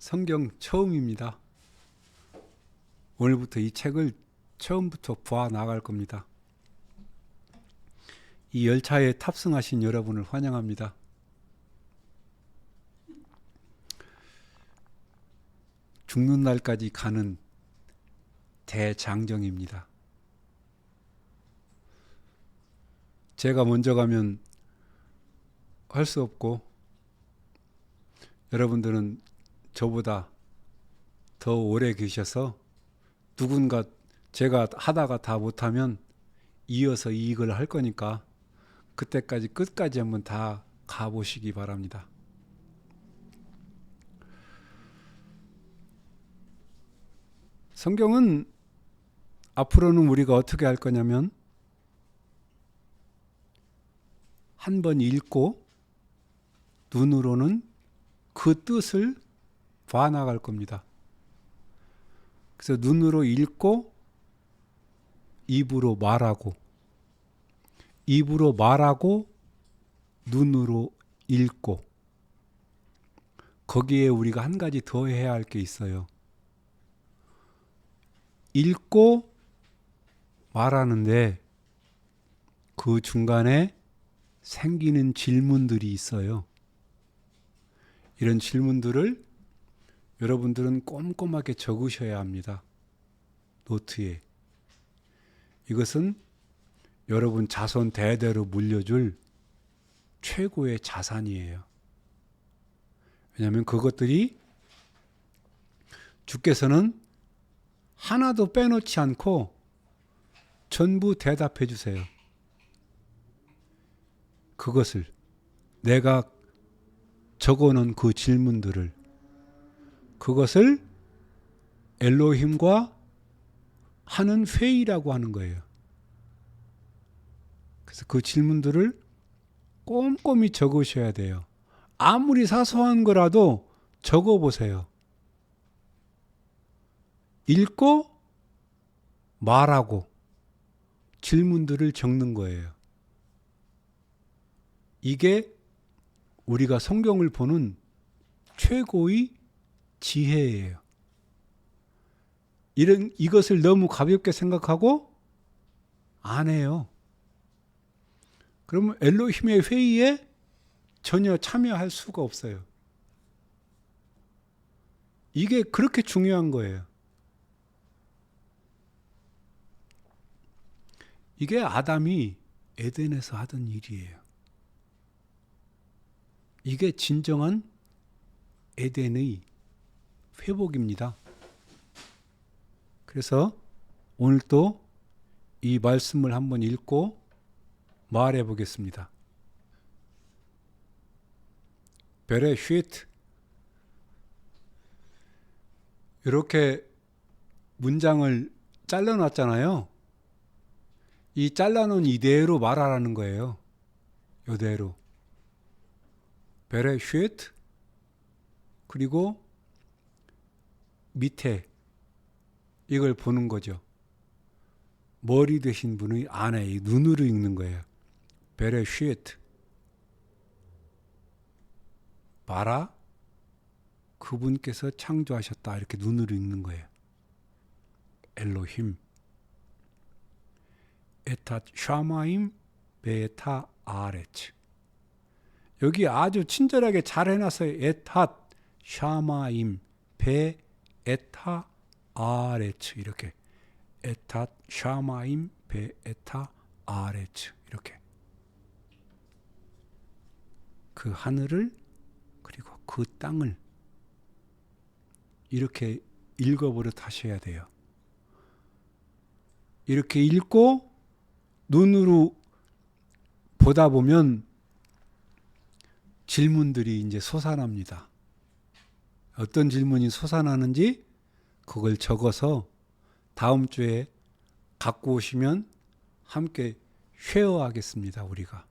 성경 처음입니다. 오늘부터 이 책을 처음부터 보아 나갈 겁니다. 이 열차에 탑승하신 여러분을 환영합니다. 죽는 날까지 가는 대장정입니다. 제가 먼저 가면 할 수 없고 여러분들은 저보다 더 오래 계셔서 누군가 제가 하다가 다 못하면 이어서 이걸 할 거니까 그때까지 끝까지 한번 다 가보시기 바랍니다. 성경은 앞으로는 우리가 어떻게 할 거냐면 한 번 읽고 눈으로는 그 뜻을 봐 나갈 겁니다. 그래서 눈으로 읽고 입으로 말하고 눈으로 읽고 거기에 우리가 한 가지 더 해야 할 게 있어요. 읽고 말하는데 그 중간에 생기는 질문들이 있어요. 이런 질문들을 여러분들은 꼼꼼하게 적으셔야 합니다. 노트에. 이것은 여러분 자손 대대로 물려줄 최고의 자산이에요. 왜냐하면 그것들이 주께서는 하나도 빼놓지 않고 전부 대답해 주세요. 그것을 내가 적어놓은 그 질문들을 그것을 엘로힘과 하는 회의라고 하는 거예요. 그래서 그 질문들을 꼼꼼히 적으셔야 돼요. 아무리 사소한 거라도 적어보세요. 읽고 말하고 질문들을 적는 거예요. 이게 우리가 성경을 보는 최고의 지혜예요. 이것을 너무 가볍게 생각하고 안 해요. 그러면 엘로힘의 회의에 전혀 참여할 수가 없어요. 이게 그렇게 중요한 거예요. 이게 아담이 에덴에서 하던 일이에요. 이게 진정한 에덴의 회복입니다. 그래서 오늘 또 이 말씀을 한번 읽고 말해 보겠습니다. 베레쉿. 이렇게 문장을 잘라놨잖아요. 이 잘라놓은 이대로 말하라는 거예요. 이대로. 베레쉿. 그리고 밑에 이걸 보는 거죠. 머리 되신 분의 안에 눈으로 읽는 거예요. 베레쉿. 봐라. 그분께서 창조하셨다. 이렇게 눈으로 읽는 거예요. 엘로힘. 에탓 샤마임 베타 아레츠. 여기 아주 친절하게 잘 해놨어요. 에탓 샤마임 베에타 아레츠. 이렇게 에탓 샤마임 베에타 아레츠. 이렇게 그 하늘을 그리고 그 땅을 이렇게 읽어버릇 하셔야 돼요. 이렇게 읽고 눈으로 보다 보면 질문들이 이제 솟아납니다. 어떤 질문이 솟아나는지 그걸 적어서 다음 주에 갖고 오시면 함께 쉐어하겠습니다. 우리가.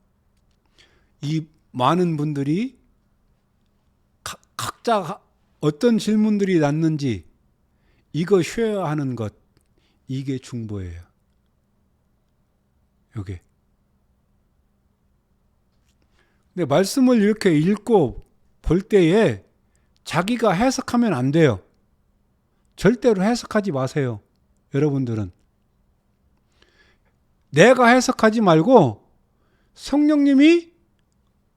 이 많은 분들이 각자 어떤 질문들이 났는지 이거 쉐어하는 것, 이게 중보예요. 요게. 근데 말씀을 이렇게 읽고 볼 때에 자기가 해석하면 안 돼요. 절대로 해석하지 마세요. 여러분들은. 내가 해석하지 말고 성령님이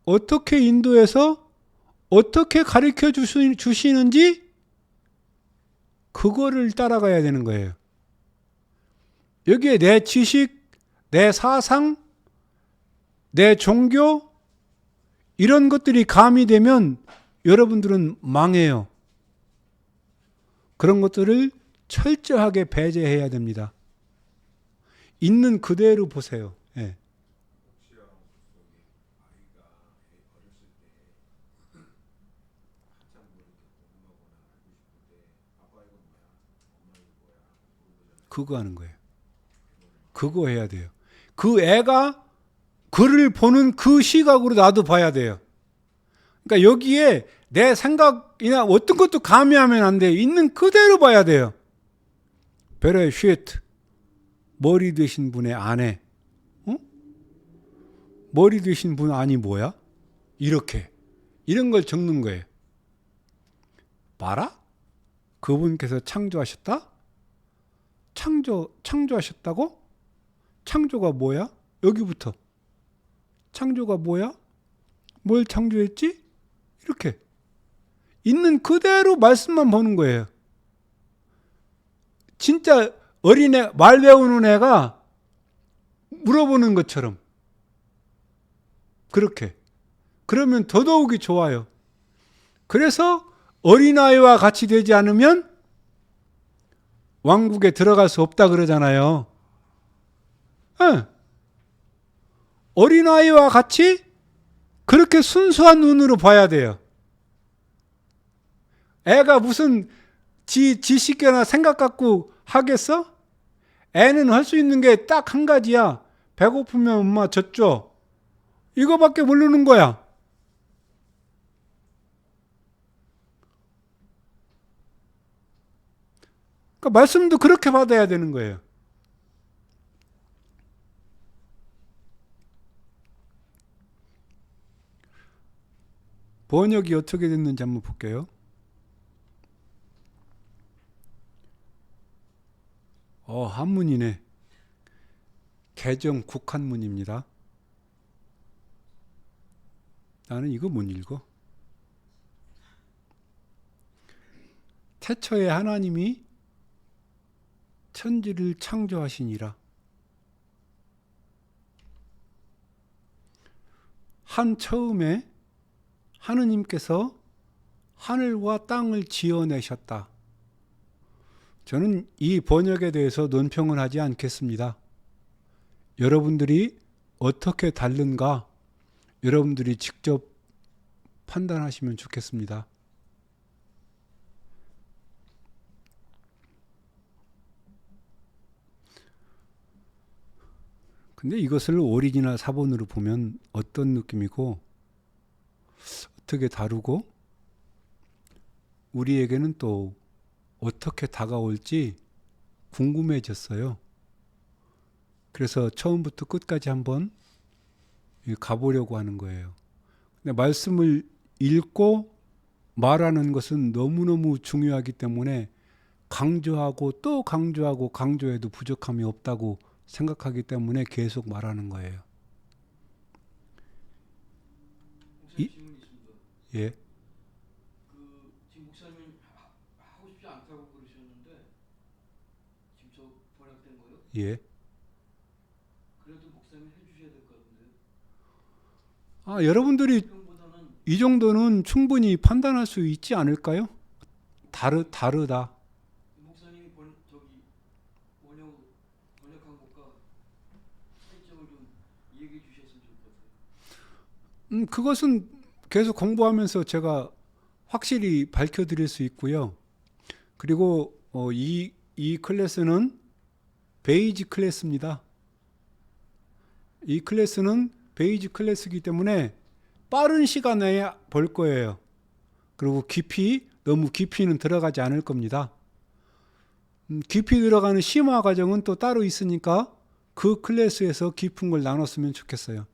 어떻게 인도해서 어떻게 가르쳐 주시는지 그거를 따라가야 되는 거예요. 여기에 내 지식, 내 사상, 내 종교 이런 것들이 가미되면 여러분들은 망해요. 그런 것들을 철저하게 배제해야 됩니다. 있는 그대로 보세요. 예. 그거 하는 거예요. 그거 해야 돼요. 그 애가 글을 보는 그 시각으로 나도 봐야 돼요. 그러니까 여기에 내 생각이나 어떤 것도 가미하면 안 돼요. 있는 그대로 봐야 돼요. 베레 쉐트 머리 되신 분의 아내, 어? 머리 되신 분 아니 뭐야? 이렇게 이런 걸 적는 거예요. 봐라? 그분께서 창조하셨다? 창조하셨다고? 창조가 뭐야? 여기부터. 창조가 뭐야? 뭘 창조했지? 이렇게. 있는 그대로 말씀만 보는 거예요. 진짜 어린애, 말 배우는 애가 물어보는 것처럼. 그렇게. 그러면 더더욱이 좋아요. 그래서 어린아이와 같이 되지 않으면 왕국에 들어갈 수 없다 그러잖아요. 네. 어린아이와 같이 그렇게 순수한 눈으로 봐야 돼요. 애가 무슨 지식이나 생각 갖고 하겠어? 애는 할 수 있는 게 딱 한 가지야. 배고프면 엄마 젖 줘. 이거밖에 모르는 거야. 그러니까 말씀도 그렇게 받아야 되는 거예요. 번역이 어떻게 됐는지 한번 볼게요. 한문이네. 개정 국한문입니다. 나는 이거 못 읽어. 태초에 하나님이 천지를 창조하시니라. 한 처음에 하느님께서 하늘과 땅을 지어내셨다. 저는 이 번역에 대해서 논평을 하지 않겠습니다. 여러분들이 어떻게 다른가 여러분들이 직접 판단하시면 좋겠습니다. 근데 이것을 오리지널 사본으로 보면 어떤 느낌이고 어떻게 다루고 우리에게는 또 어떻게 다가올지 궁금해졌어요. 그래서 처음부터 끝까지 한번 가보려고 하는 거예요. 근데 말씀을 읽고 말하는 것은 너무너무 중요하기 때문에 강조하고 또 강조하고 강조해도 부족함이 없다고 생각하기 때문에 계속 말하는 거예요. 예. 지금 목사님이 하고 싶지 않다고 그러셨는데 지금 저 번역된 거요? 예. 그래도 목사님이 해주셔야 될 것 같은데. 여러분들이 이 정도는 충분히 판단할 수 있지 않을까요? 다르다. 목사님이 번역한 것과 차이점을 좀 얘기해 주셨으면 좋을 것 같아요. 그것은 계속 공부하면서 제가 확실히 밝혀드릴 수 있고요. 그리고 이 클래스는 베이지 클래스입니다. 이 클래스는 베이지 클래스이기 때문에 빠른 시간 내에 볼 거예요. 그리고 너무 깊이는 들어가지 않을 겁니다. 깊이 들어가는 심화 과정은 또 따로 있으니까 그 클래스에서 깊은 걸 나눴으면 좋겠어요.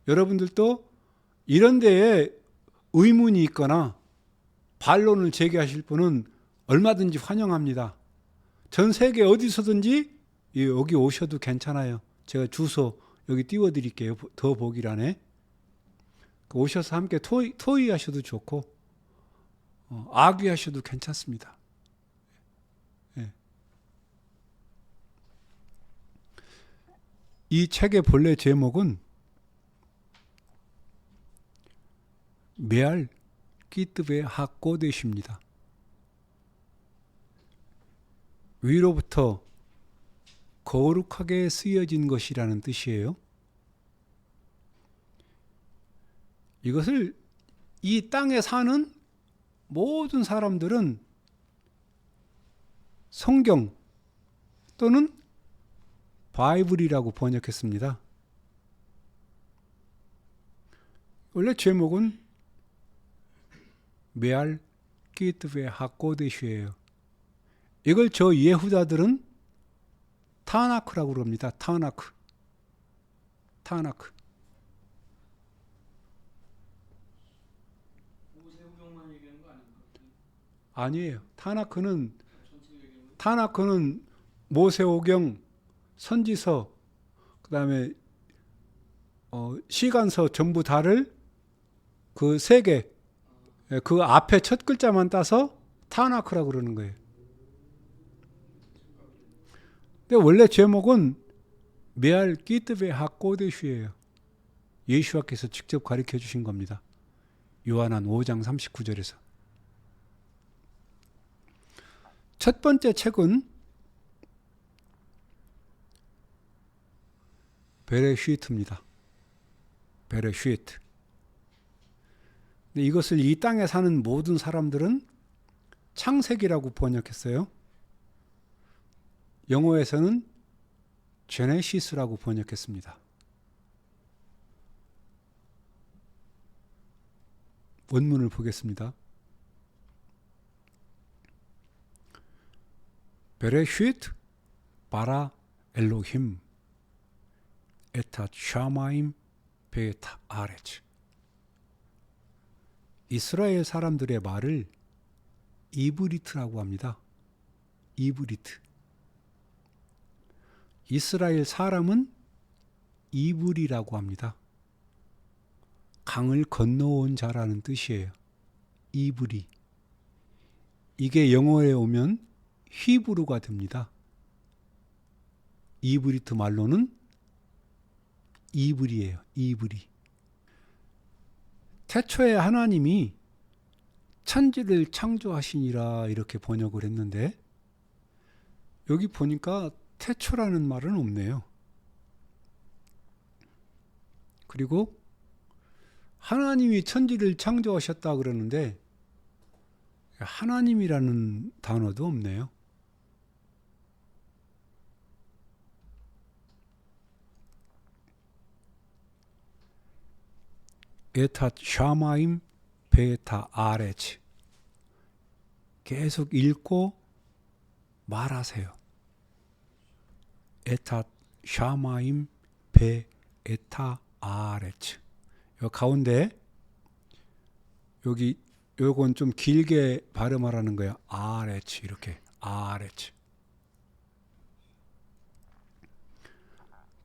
여러분들도 이런 데에 의문이 있거나 반론을 제기하실 분은 얼마든지 환영합니다. 전 세계 어디서든지 여기 오셔도 괜찮아요. 제가 주소 여기 띄워드릴게요. 더보기란에. 오셔서 함께 토의하셔도 좋고 악의하셔도 괜찮습니다. 예. 이 책의 본래 제목은 메알 끼뜨베 하꼬데시입니다. 위로부터 거룩하게 쓰여진 것이라는 뜻이에요. 이것을 이 땅에 사는 모든 사람들은 성경 또는 바이블이라고 번역했습니다. 원래 제목은 메알 끼뜨베 하꼬데시예요. 이걸 저 예후다들은 타나크라고 그럽니다. 타나크. 모세오경만 얘기하는 거 아닌가? 아니에요. 타나크는 전체 얘기하는 거? 타나크는 모세오경, 선지서, 그다음에 시간서 전부 다를 그 세 개, 그 앞에 첫 글자만 따서 타나크라고 그러는 거예요. 근데 원래 제목은 메알 끼뜨베 하꼬데슈예요. 예수와께서 직접 가르쳐 주신 겁니다. 요한한 5장 39절에서. 첫 번째 책은 베레시트입니다. 베레시트. 이것을 이 땅에 사는 모든 사람들은 창세기라고 번역했어요. 영어에서는 제네시스라고 번역했습니다. 원문을 보겠습니다. 베레시트 바라 엘로힘 에타 샤마임 베타 아레츠. 이스라엘 사람들의 말을 이브리트라고 합니다. 이브리트. 이스라엘 사람은 이브리라고 합니다. 강을 건너온 자라는 뜻이에요. 이브리. 이게 영어에 오면 히브루가 됩니다. 이브리트 말로는 이브리예요. 이브리. 태초에 하나님이 천지를 창조하시니라 이렇게 번역을 했는데 여기 보니까 태초라는 말은 없네요. 그리고 하나님이 천지를 창조하셨다 그러는데 하나님이라는 단어도 없네요. 에타 샤마임 베타 아레츠. 계속 읽고 말하세요. 에타 샤마임 베 에타 아레츠. 요 가운데 여기 요건 좀 길게 발음하라는 거야. 아레츠 이렇게 아레츠.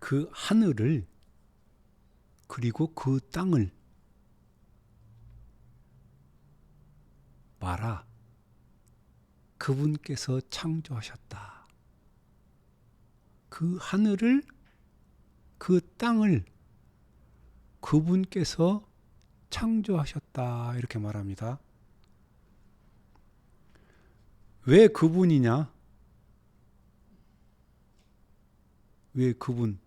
그 하늘을 그리고 그 땅을 말아. 그분께서 창조하셨다. 그 하늘을 그 땅을 그분께서 창조하셨다. 이렇게 말합니다. 왜 그분이냐? 왜 그분?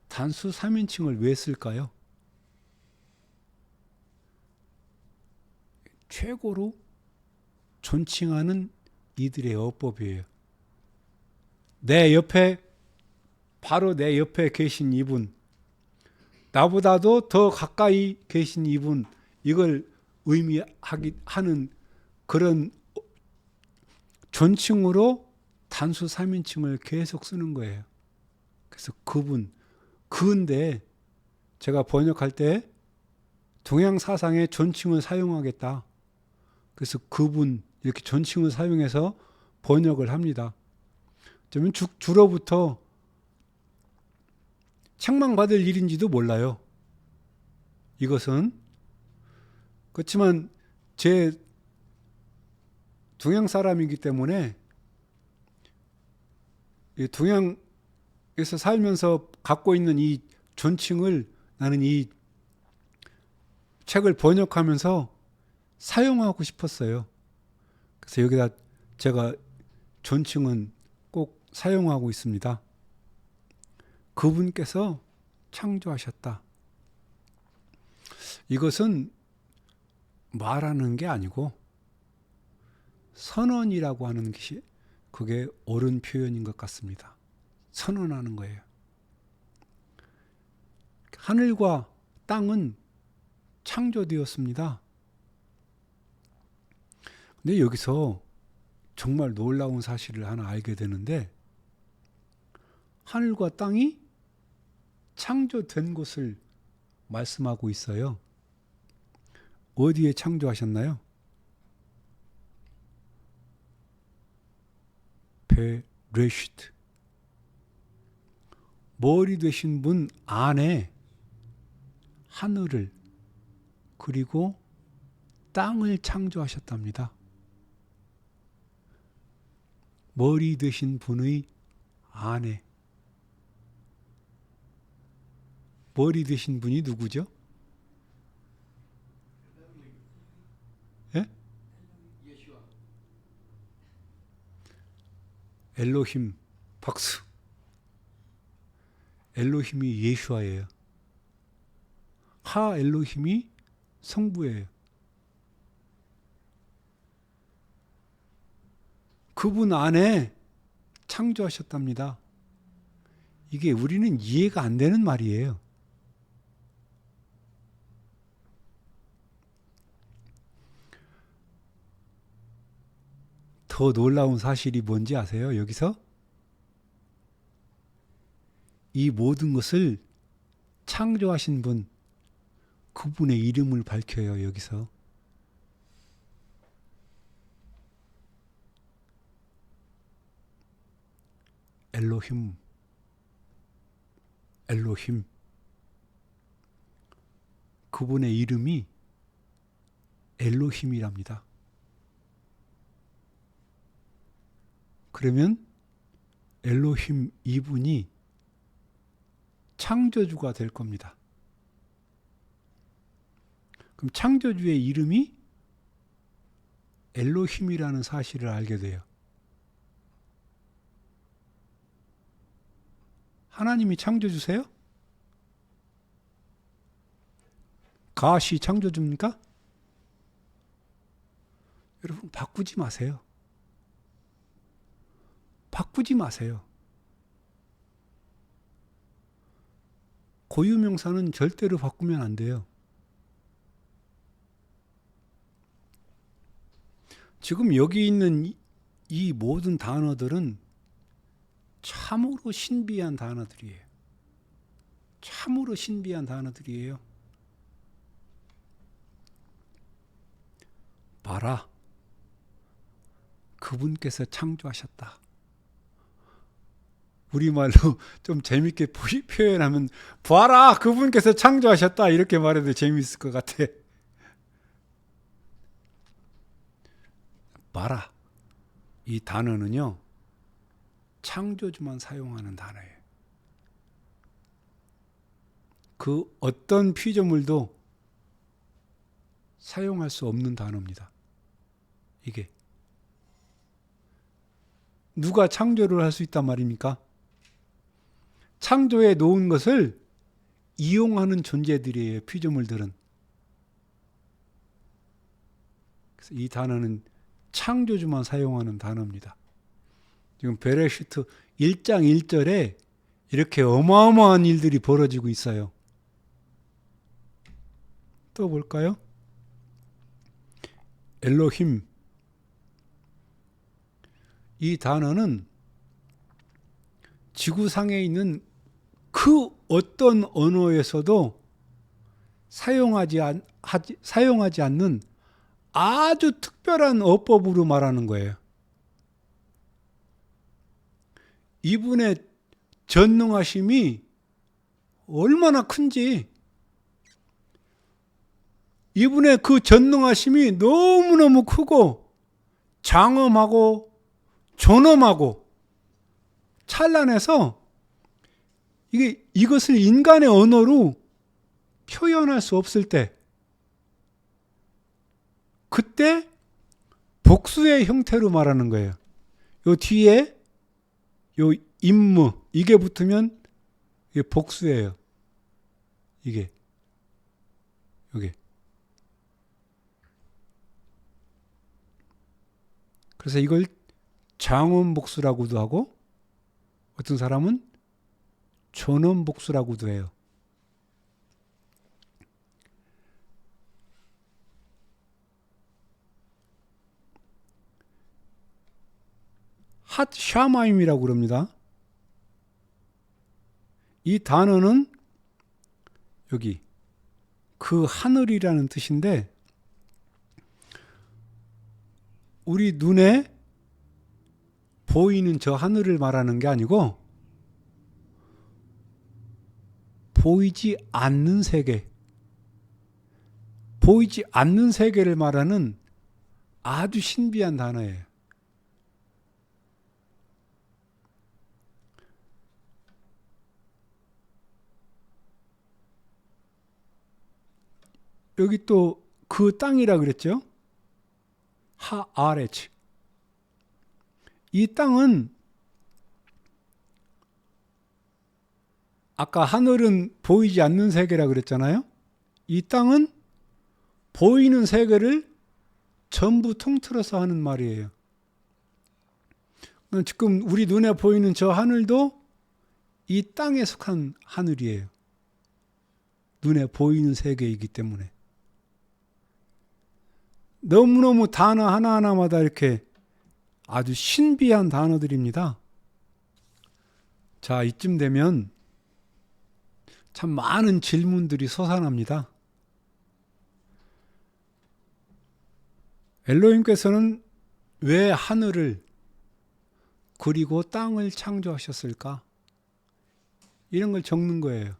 단수 3인칭을 왜 쓸까요? 최고로 존칭하는 이들의 어법이에요. 내 옆에 바로 내 옆에 계신 이분, 나보다도 더 가까이 계신 이분, 이걸 의미하는 그런 존칭으로 단수 3인칭을 계속 쓰는 거예요. 그래서 그분, 그인데 제가 번역할 때 동양 사상의 존칭을 사용하겠다. 그래서 그분 이렇게 존칭을 사용해서 번역을 합니다. 그러면 주로부터 책망받을 일인지도 몰라요. 이것은. 그렇지만 제 동양 사람이기 때문에 이 동양에서 살면서 갖고 있는 이 존칭을 나는 이 책을 번역하면서 사용하고 싶었어요. 그래서 여기다 제가 존칭은 꼭 사용하고 있습니다. 그분께서 창조하셨다. 이것은 말하는 게 아니고 선언이라고 하는 것이 그게 옳은 표현인 것 같습니다. 선언하는 거예요. 하늘과 땅은 창조되었습니다. 근데 여기서 정말 놀라운 사실을 하나 알게 되는데, 하늘과 땅이 창조된 것을 말씀하고 있어요. 어디에 창조하셨나요? 베레시트. 머리 되신 분 안에 하늘을 그리고 땅을 창조하셨답니다. 머리 되신 분의 안에. 머리 되신 분이 누구죠? 예? 예수와 엘로힘. 박수. 엘로힘이 예슈아예요. 하 엘로힘이 성부예요. 그분 안에 창조하셨답니다. 이게 우리는 이해가 안 되는 말이에요. 더 놀라운 사실이 뭔지 아세요? 여기서 이 모든 것을 창조하신 분, 그분의 이름을 밝혀요. 여기서 엘로힘, 엘로힘. 그분의 이름이 엘로힘이랍니다. 그러면 엘로힘 이분이 창조주가 될 겁니다. 그럼 창조주의 이름이 엘로힘이라는 사실을 알게 돼요. 하나님이 창조주세요? 가시 창조주입니까? 여러분 바꾸지 마세요. 바꾸지 마세요. 고유명사는 절대로 바꾸면 안 돼요. 지금 여기 있는 이 모든 단어들은 참으로 신비한 단어들이에요. 참으로 신비한 단어들이에요. 봐라. 그분께서 창조하셨다. 우리말로 좀 재밌게 표현하면 봐라. 그분께서 창조하셨다. 이렇게 말해도 재미있을 것 같아. 봐라. 이 단어는요. 창조주만 사용하는 단어예요. 그 어떤 피조물도 사용할 수 없는 단어입니다. 이게. 누가 창조를 할 수 있단 말입니까? 창조해 놓은 것을 이용하는 존재들이에요. 피조물들은. 그래서 이 단어는 창조주만 사용하는 단어입니다. 지금 베레시트 1장 1절에 이렇게 어마어마한 일들이 벌어지고 있어요. 또 볼까요? 엘로힘. 이 단어는 지구상에 있는 그 어떤 언어에서도 사용하지 않는 아주 특별한 어법으로 말하는 거예요. 이분의 전능하심이 얼마나 큰지, 이분의 그 전능하심이 너무너무 크고 장엄하고 존엄하고 찬란해서 이것을 인간의 언어로 표현할 수 없을 때, 그때 복수의 형태로 말하는 거예요. 요 뒤에 요 임무, 이게 붙으면 이게 복수예요. 이게 그래서 이걸 장엄복수라고도 하고, 어떤 사람은 존엄복수라고도 해요. 핫 샤마임이라고 그럽니다. 이 단어는 여기 그 하늘이라는 뜻인데, 우리 눈에 보이는 저 하늘을 말하는 게 아니고 보이지 않는 세계, 보이지 않는 세계를 말하는 아주 신비한 단어예요. 여기 또 그 땅이라 그랬죠? 하아레츠. 이 땅은, 아까 하늘은 보이지 않는 세계라 그랬잖아요. 이 땅은 보이는 세계를 전부 통틀어서 하는 말이에요. 지금 우리 눈에 보이는 저 하늘도 이 땅에 속한 하늘이에요. 눈에 보이는 세계이기 때문에. 너무너무 단어 하나하나마다 이렇게 아주 신비한 단어들입니다. 자, 이쯤 되면 참 많은 질문들이 솟아납니다. 엘로힘께서는 왜 하늘을 그리고 땅을 창조하셨을까? 이런 걸 적는 거예요.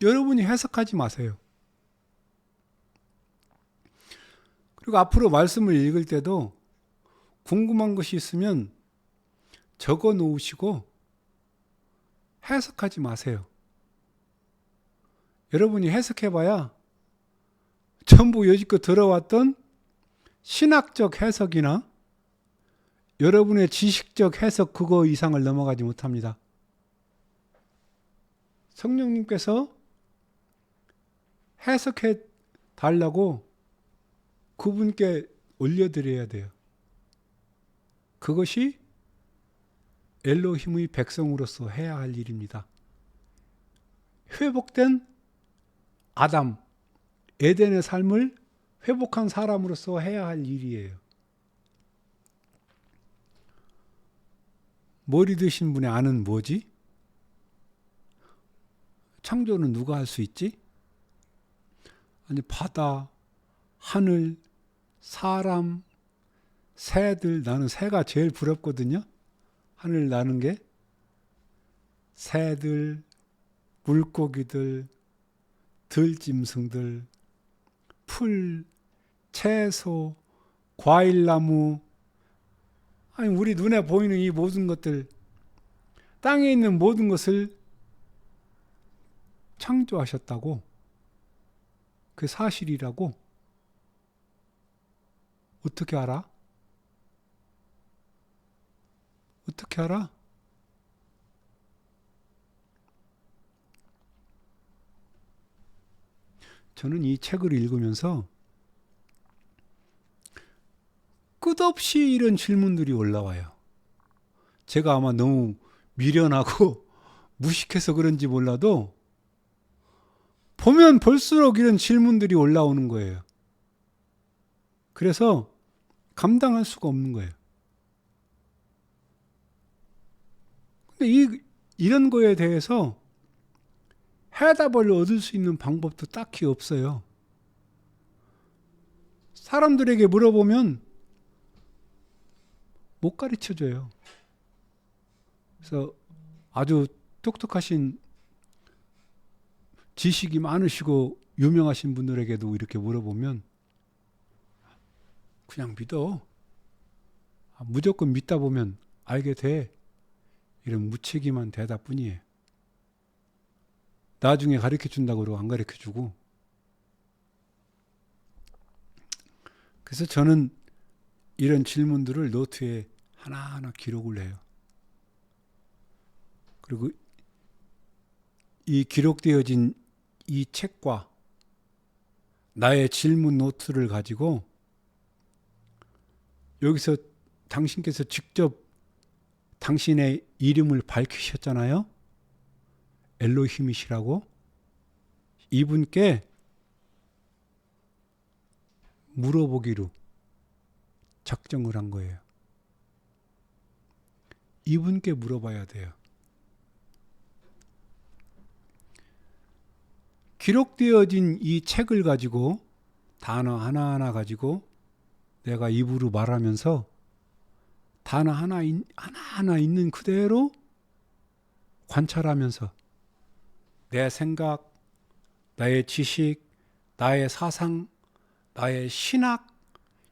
여러분이 해석하지 마세요. 그리고 앞으로 말씀을 읽을 때도 궁금한 것이 있으면 적어 놓으시고 해석하지 마세요. 여러분이 해석해봐야 전부 여지껏 들어왔던 신학적 해석이나 여러분의 지식적 해석, 그거 이상을 넘어가지 못합니다. 성령님께서 해석해 달라고 그분께 올려드려야 돼요. 그것이 엘로힘의 백성으로서 해야 할 일입니다. 회복된 아담, 에덴의 삶을 회복한 사람으로서 해야 할 일이에요. 머리 드신 분의 아는 뭐지? 창조는 누가 할 수 있지? 아니, 바다, 하늘, 사람, 새들, 나는 새가 제일 부럽거든요. 하늘 나는 게. 새들, 물고기들, 들짐승들, 풀, 채소, 과일나무, 아니 우리 눈에 보이는 이 모든 것들, 땅에 있는 모든 것을 창조하셨다고. 그 사실이라고. 어떻게 알아? 어떻게 알아? 저는 이 책을 읽으면서 끝없이 이런 질문들이 올라와요. 제가 아마 너무 미련하고 무식해서 그런지 몰라도 보면 볼수록 이런 질문들이 올라오는 거예요. 그래서 감당할 수가 없는 거예요. 근데 이런 거에 대해서 해답을 얻을 수 있는 방법도 딱히 없어요. 사람들에게 물어보면 못 가르쳐 줘요. 그래서 아주 똑똑하신 지식이 많으시고 유명하신 분들에게도 이렇게 물어보면 그냥 믿어. 무조건 믿다 보면 알게 돼. 이런 무책임한 대답뿐이에요. 나중에 가르쳐 준다고 그러고 안 가르쳐 주고. 그래서 저는 이런 질문들을 노트에 하나하나 기록을 해요. 그리고 이 기록되어진 이 책과 나의 질문 노트를 가지고 여기서 당신께서 직접 당신의 이름을 밝히셨잖아요. 엘로힘이시라고. 이분께 물어보기로 작정을 한 거예요. 이분께 물어봐야 돼요. 기록되어진 이 책을 가지고 단어 하나하나 가지고 내가 입으로 말하면서 단어 하나하나 있는 그대로 관찰하면서 내 생각, 나의 지식, 나의 사상, 나의 신학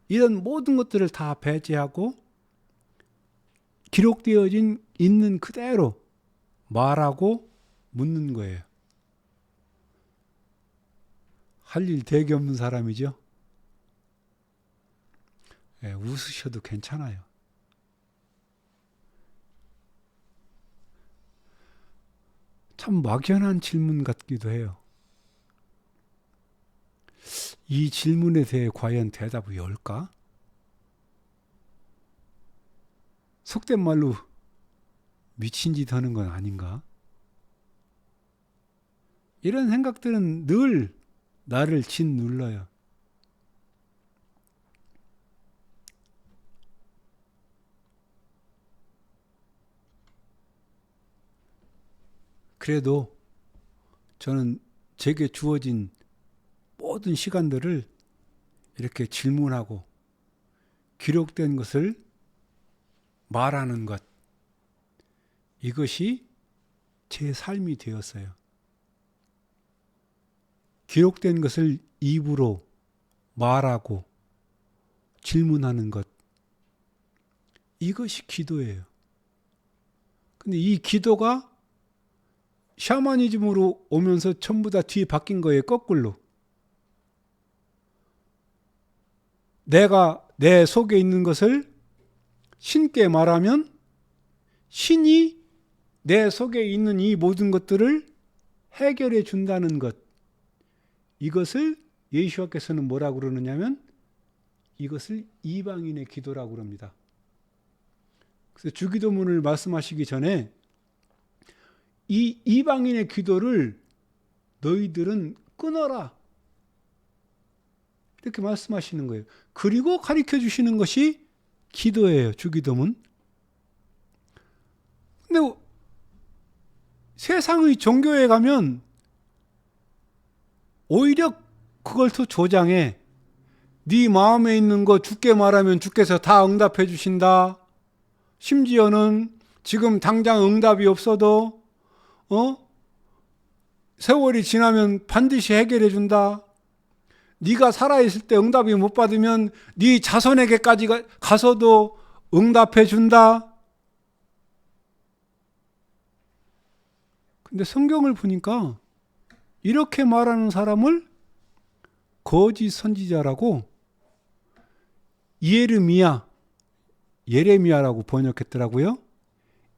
이런 모든 것들을 다 배제하고 기록되어진 있는 그대로 말하고 묻는 거예요. 할 일 되게 없는 사람이죠. 예, 웃으셔도 괜찮아요. 참 막연한 질문 같기도 해요. 이 질문에 대해 과연 대답이 올까? 속된 말로 미친 짓 하는 건 아닌가? 이런 생각들은 늘 나를 짓눌러요. 그래도 저는 제게 주어진 모든 시간들을 이렇게 질문하고 기록된 것을 말하는 것, 이것이 제 삶이 되었어요. 기록된 것을 입으로 말하고 질문하는 것, 이것이 기도예요. 근데 이 기도가 샤머니즘으로 오면서 전부 다 뒤에 바뀐 거예요. 거꾸로. 내가 내 속에 있는 것을 신께 말하면 신이 내 속에 있는 이 모든 것들을 해결해 준다는 것. 이것을 예수와께서는 뭐라고 그러느냐면 이것을 이방인의 기도라고 그럽니다. 그래서 주기도문을 말씀하시기 전에 이 이방인의 기도를 너희들은 끊어라. 이렇게 말씀하시는 거예요. 그리고 가르쳐 주시는 것이 기도예요. 주기도문. 근데 세상의 종교에 가면 오히려 그걸 더 조장해. 네 마음에 있는 거 주께 말하면 주께서 다 응답해 주신다. 심지어는 지금 당장 응답이 없어도 세월이 지나면 반드시 해결해 준다. 네가 살아있을 때 응답이 못 받으면 네 자손에게까지 가서도 응답해 준다. 근데 성경을 보니까 이렇게 말하는 사람을 거짓 선지자라고 예레미야라고 번역했더라고요.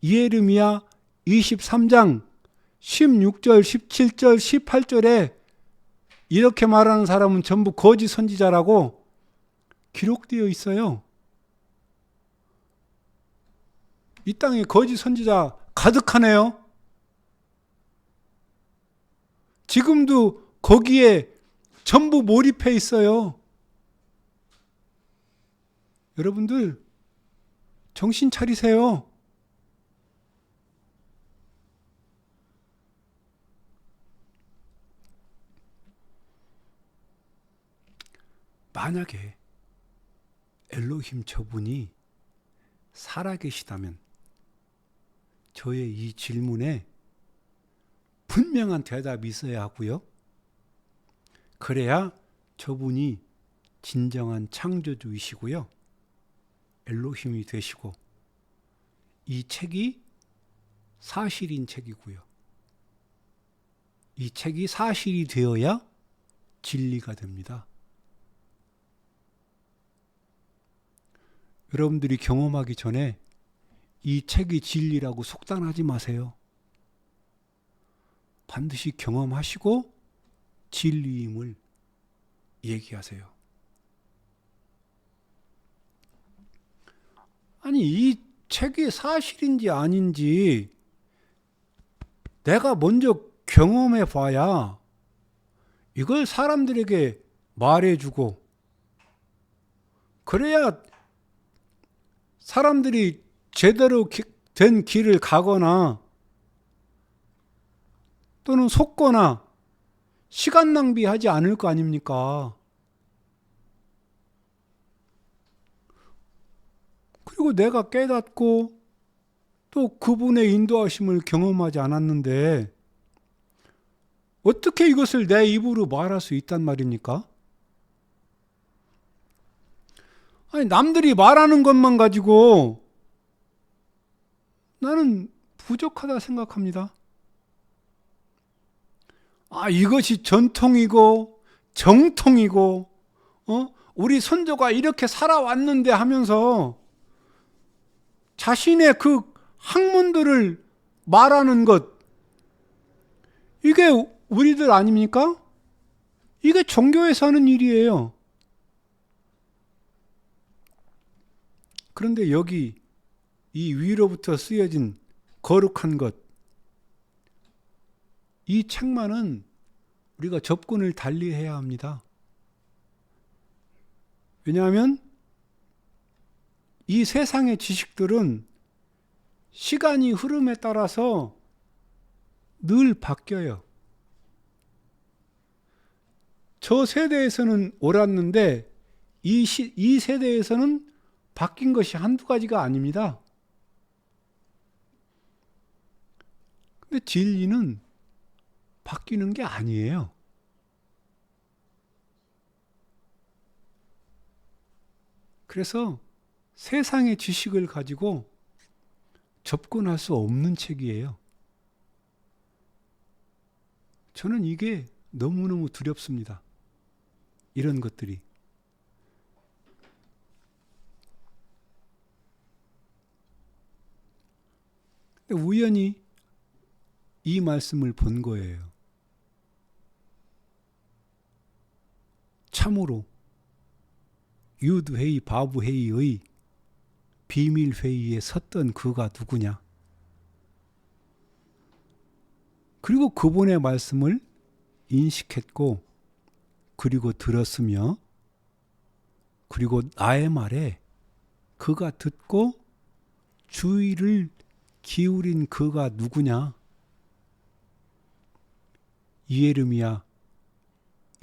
예레미야 23장 16절, 17절, 18절에 이렇게 말하는 사람은 전부 거짓 선지자라고 기록되어 있어요. 이 땅에 거짓 선지자 가득하네요. 지금도 거기에 전부 몰입해 있어요. 여러분들 정신 차리세요. 만약에 엘로힘 저분이 살아계시다면 저의 이 질문에 분명한 대답이 있어야 하고요. 그래야 저분이 진정한 창조주이시고요. 엘로힘이 되시고 이 책이 사실인 책이고요. 이 책이 사실이 되어야 진리가 됩니다. 여러분들이 경험하기 전에 이 책이 진리라고 속단하지 마세요. 반드시 경험하시고 진리임을 얘기하세요. 아니, 이 책이 사실인지 아닌지 내가 먼저 경험해 봐야 이걸 사람들에게 말해주고, 그래야 사람들이 제대로 된 길을 가거나 또는 속거나 시간 낭비하지 않을 거 아닙니까? 그리고 내가 깨닫고 또 그분의 인도하심을 경험하지 않았는데 어떻게 이것을 내 입으로 말할 수 있단 말입니까? 아니, 남들이 말하는 것만 가지고 나는 부족하다 생각합니다. 이것이 전통이고 정통이고 우리 선조가 이렇게 살아왔는데 하면서 자신의 그 학문들을 말하는 것, 이게 우리들 아닙니까? 이게 종교에서 하는 일이에요. 그런데 여기 이 위로부터 쓰여진 거룩한 것, 이 책만은 우리가 접근을 달리해야 합니다. 왜냐하면 이 세상의 지식들은 시간이 흐름에 따라서 늘 바뀌어요. 저 세대에서는 옳았는데 이 세대에서는 바뀐 것이 한두 가지가 아닙니다. 근데 진리는 바뀌는 게 아니에요. 그래서 세상의 지식을 가지고 접근할 수 없는 책이에요. 저는 이게 너무너무 두렵습니다. 이런 것들이. 우연히 이 말씀을 본 거예요. 참으로 유드회의 바브회의의 비밀회의에 섰던 그가 누구냐? 그리고 그분의 말씀을 인식했고, 그리고 들었으며, 그리고 나의 말에 그가 듣고 주의를 기울인 그가 누구냐? 이에르미야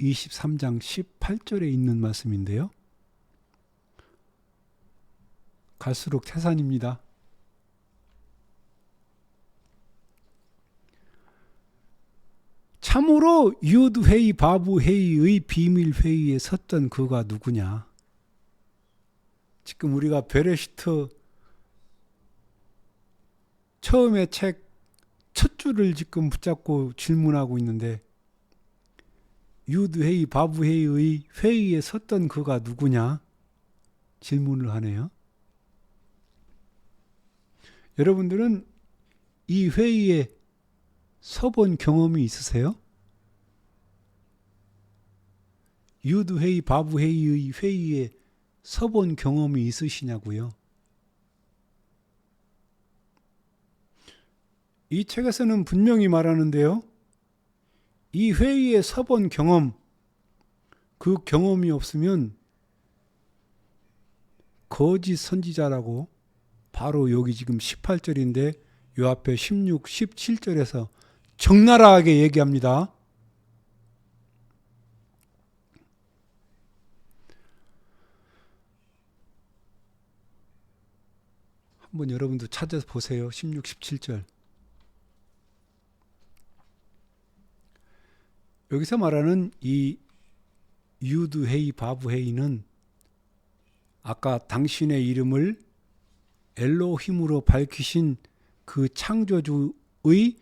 23장 18절에 있는 말씀인데요. 갈수록 태산입니다. 참으로 유드회의 바브회의의 비밀회의에 섰던 그가 누구냐? 지금 우리가 베레시트 처음에 책 첫 줄을 지금 붙잡고 질문하고 있는데, 유드회의 바브회의의 회의에 섰던 그가 누구냐? 질문을 하네요. 여러분들은 이 회의에 서본 경험이 있으세요? 유드회의 바브회의의 회의에 서본 경험이 있으시냐고요? 이 책에서는 분명히 말하는데요. 이 회의에 서본 경험, 그 경험이 없으면 거짓 선지자라고 바로 여기 지금 18절인데 요 앞에 16, 17절에서 적나라하게 얘기합니다. 한번 여러분도 찾아서 보세요. 16, 17절. 여기서 말하는 이 유드헤이 바브헤이는 아까 당신의 이름을 엘로힘으로 밝히신 그 창조주의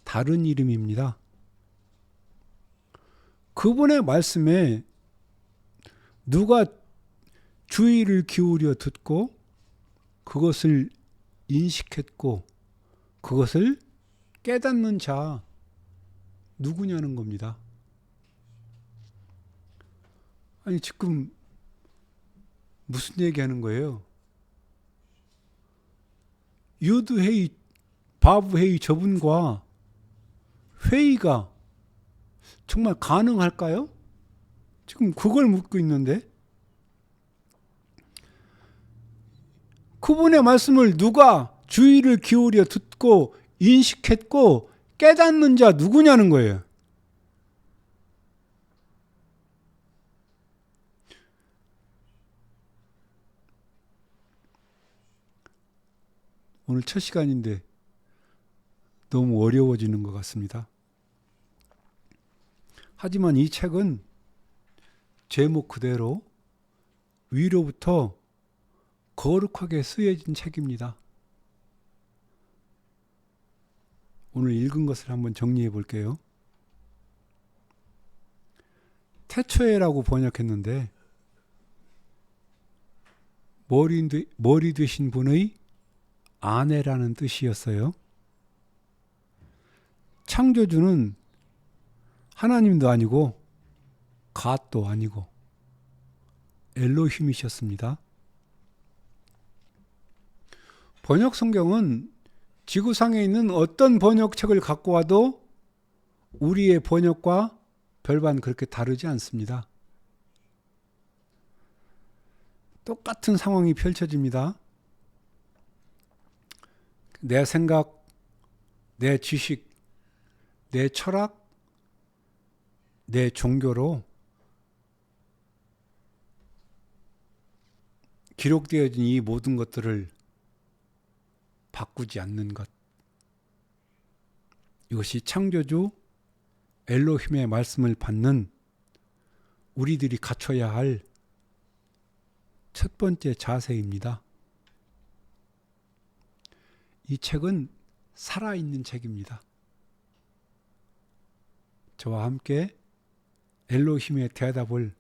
다른 이름입니다. 그분의 말씀에 누가 주의를 기울여 듣고 그것을 인식했고 그것을 깨닫는 자 누구냐는 겁니다. 아니 지금 무슨 얘기하는 거예요? 유드헤이 바브헤이 저분과 회의가 정말 가능할까요? 지금 그걸 묻고 있는데 그분의 말씀을 누가 주의를 기울여 듣고 인식했고 깨닫는 자 누구냐는 거예요. 오늘 첫 시간인데 너무 어려워지는 것 같습니다. 하지만 이 책은 제목 그대로 위로부터 거룩하게 쓰여진 책입니다. 오늘 읽은 것을 한번 정리해 볼게요. 태초에라고 번역했는데 머리 되신 분의 아내라는 뜻이었어요. 창조주는 하나님도 아니고 갓도 아니고 엘로힘이셨습니다. 번역 성경은 지구상에 있는 어떤 번역책을 갖고 와도 우리의 번역과 별반 그렇게 다르지 않습니다. 똑같은 상황이 펼쳐집니다. 내 생각, 내 지식, 내 철학, 내 종교로 기록되어진 이 모든 것들을 바꾸지 않는 것. 이것이 창조주 엘로힘의 말씀을 받는 우리들이 갖춰야 할 첫 번째 자세입니다. 이 책은 살아있는 책입니다. 저와 함께 엘로힘의 대답을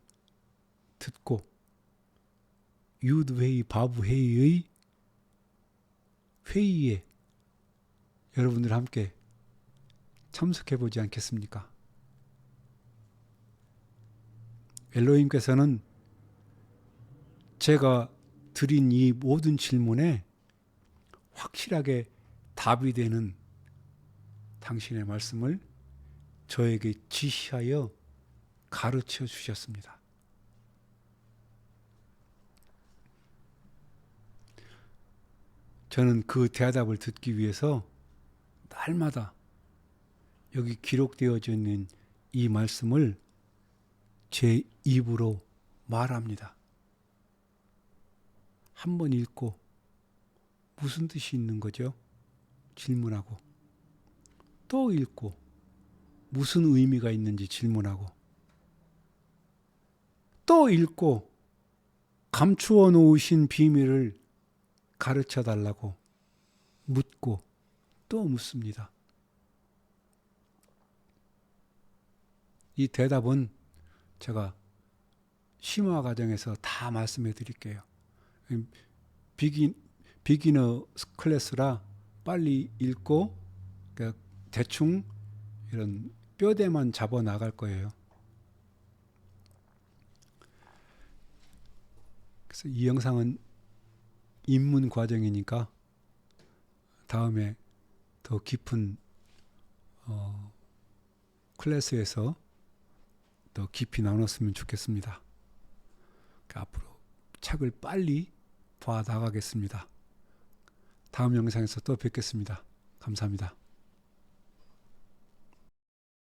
듣고 유드회의 바브회의의 회의에 여러분들 함께 참석해 보지 않겠습니까? 엘로힘께서는 제가 드린 이 모든 질문에 확실하게 답이 되는 당신의 말씀을 저에게 지시하여 가르쳐 주셨습니다. 저는 그 대답을 듣기 위해서 날마다 여기 기록되어져 있는 이 말씀을 제 입으로 말합니다. 한번 읽고 무슨 뜻이 있는 거죠? 질문하고 또 읽고 무슨 의미가 있는지 질문하고 또 읽고 감추어 놓으신 비밀을 가르쳐 달라고 묻고 또 묻습니다. 이 대답은 제가 심화 과정에서 다 말씀해 드릴게요. 비기너 클래스라 빨리 읽고 대충 이런 뼈대만 잡아 나갈 거예요. 그래서 이 영상은 입문 과정이니까 다음에 더 깊은 클래스에서 더 깊이 나눴으면 좋겠습니다. 앞으로 책을 빨리 봐 나가겠습니다. 다음 영상에서 또 뵙겠습니다. 감사합니다.